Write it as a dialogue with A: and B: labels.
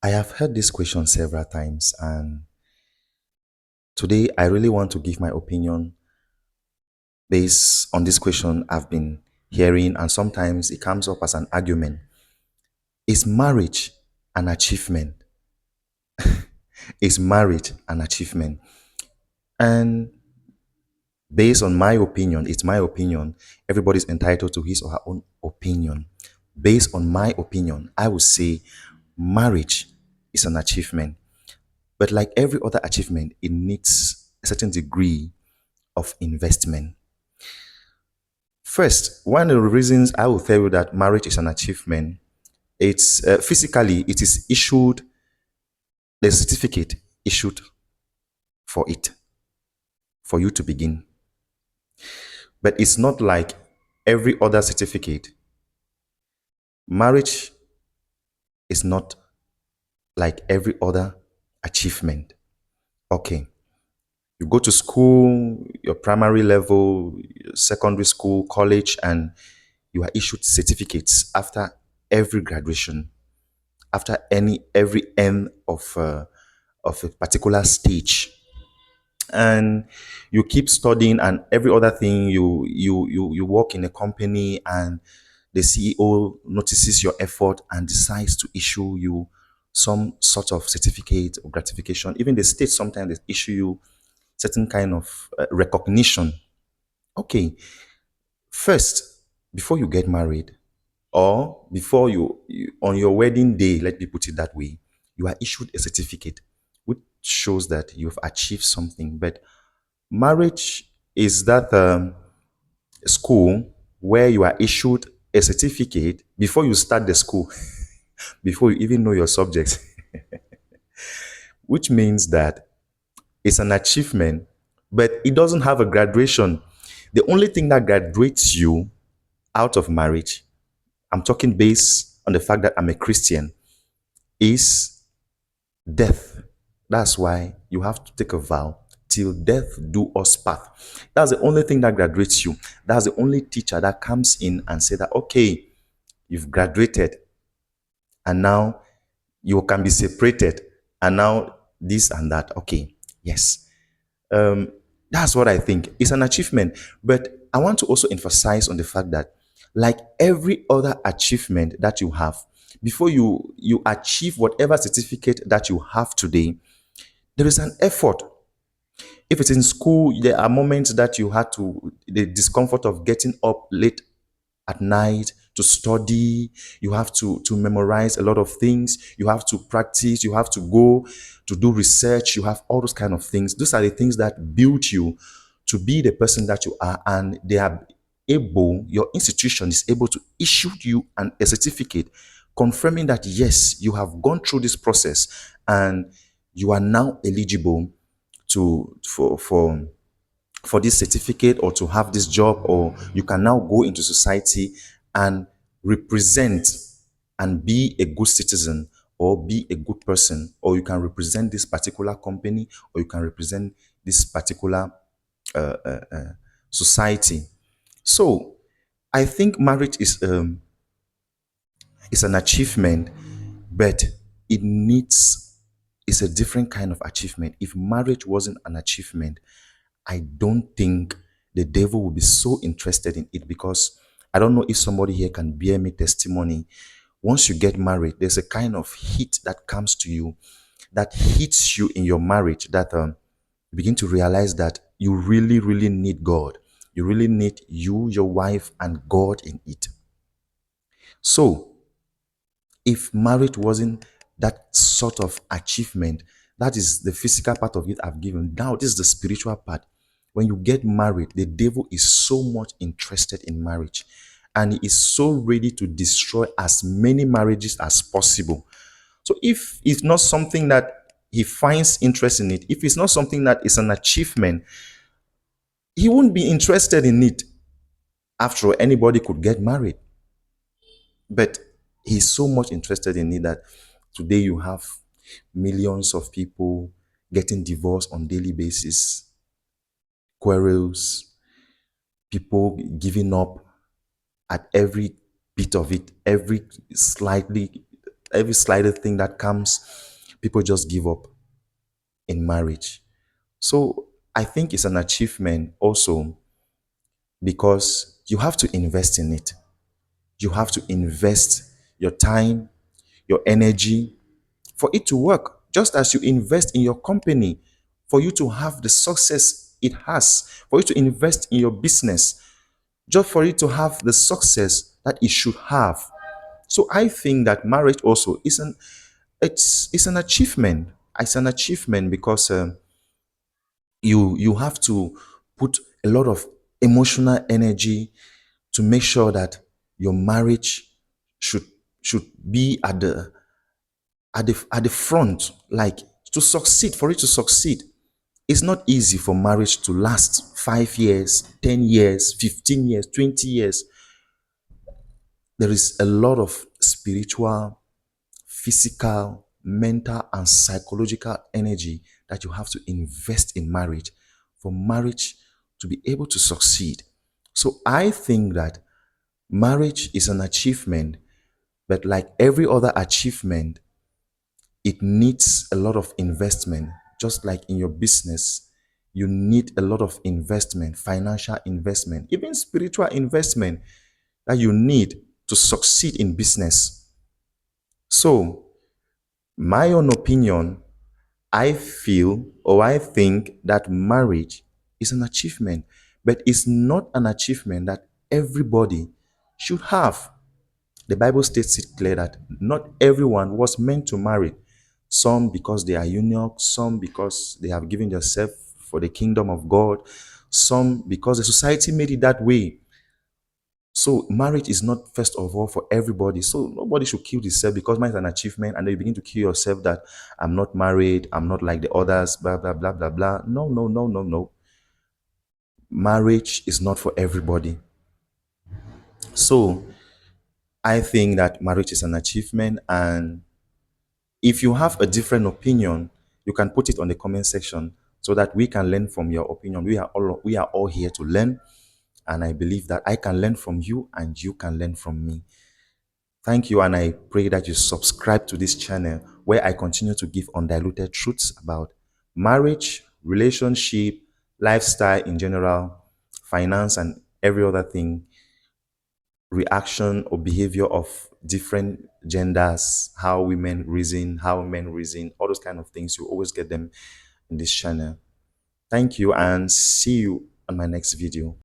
A: I have heard this question several times, and today I really want to give my opinion based on this question I've been hearing, and sometimes it comes up as an argument. Is marriage an achievement? Is marriage an achievement? And based on my opinion, it's my opinion, everybody's entitled to his or her own opinion. Based on my opinion, I would say marriage is an achievement. But like every other achievement, it needs a certain degree of investment. First, one of the reasons I will tell you that marriage is an achievement, it's physically, it is issued, the certificate issued for it, for you to begin. But it's not like every other certificate. Marriage is not like every other achievement. Okay, you go to school, your primary level, secondary school, college, and you are issued certificates after every graduation, after every end of a particular stage, and you keep studying, and every other thing, you work in a company, and the CEO notices your effort and decides to issue you some sort of certificate or gratification. Even the state sometimes they issue you certain kind of recognition. Okay, first, before you get married, or before on your wedding day, let me put it that way, you are issued a certificate which shows that you've achieved something. But marriage is that school where you are issued a certificate before you start the school, before you even know your subjects, which means that it's an achievement, but it doesn't have a graduation. The only thing that graduates you out of marriage, I'm talking based on the fact that I'm a Christian, is death. That's why you have to take a vow till death do us part. That's the only thing that graduates you. That's the only teacher that comes in and say that, okay, you've graduated, and now you can be separated, and now this and that. Okay, yes. That's what I think. It's an achievement. But I want to also emphasize on the fact that, like every other achievement that you have, before you achieve whatever certificate that you have today, there is an effort. If it's in school, there are moments that you had to, the discomfort of getting up late at night to study, you have to memorize a lot of things, you have to practice, you have to go to do research, you have all those kind of things. Those are the things that build you to be the person that you are, and they are able, your institution is able to issue you a certificate confirming that yes, you have gone through this process and you are now eligible to for this certificate, or to have this job, or you can now go into society and represent and be a good citizen, or be a good person, or you can represent this particular company, or you can represent this particular society. So I think marriage is an achievement, but it needs, it's a different kind of achievement. If marriage wasn't an achievement, I don't think the devil will be so interested in it, because I don't know if somebody here can bear me testimony. Once you get married, there's a kind of heat that comes to you, that hits you in your marriage, that you begin to realize that you really, really need God. You really need you, your wife, and God in it. So if marriage wasn't that sort of achievement, that is the physical part of it I've given. Now, this is the spiritual part. When you get married, the devil is so much interested in marriage, and he is so ready to destroy as many marriages as possible. So if it's not something that he finds interest in it, if it's not something that is an achievement, he won't be interested in it. After all, anybody could get married. But he's so much interested in it that today you have millions of people getting divorced on daily basis, quarrels, people giving up at every bit of it, every slightly. every slighted thing that comes, people just give up in marriage. So I think it's an achievement also because you have to invest in it. You have to invest your time, your energy for it to work. Just as you invest in your company for you to have the success it has, for you to invest in your business, just for it to have the success that it should have. So I think that marriage also is it's an achievement. It's an achievement because you have to put a lot of emotional energy to make sure that your marriage should should be at the front, like to succeed. For it to succeed, it's not easy for marriage to last 5 years, 10 years, 15 years, 20 years. There is a lot of spiritual, physical, mental, and psychological energy that you have to invest in marriage for marriage to be able to succeed. So I think that marriage is an achievement, but like every other achievement, it needs a lot of investment. Just like in your business, you need a lot of investment, financial investment, even spiritual investment that you need to succeed in business. So, my own opinion, I feel or I think that marriage is an achievement, but it's not an achievement that everybody should have. The Bible states it clear that not everyone was meant to marry. Some because they are eunuchs, some because they have given themselves for the kingdom of God, some because the society made it that way. So marriage is not first of all for everybody. So nobody should kill themselves because mine is an achievement, and then you begin to kill yourself that I'm not married, I'm not like the others, blah blah blah blah blah. No, no, no, no, no. Marriage is not for everybody. So I think that marriage is an achievement, and if you have a different opinion, you can put it on the comment section so that we can learn from your opinion. We are all here to learn, and I believe that I can learn from you and you can learn from me. Thank you, and I pray that you subscribe to this channel where I continue to give undiluted truths about marriage, relationship, lifestyle in general, finance, and every other thing, reaction or behavior of different genders, how women reason, how men reason, all those kind of things. You always get them in this channel. Thank you, and see you on my next video.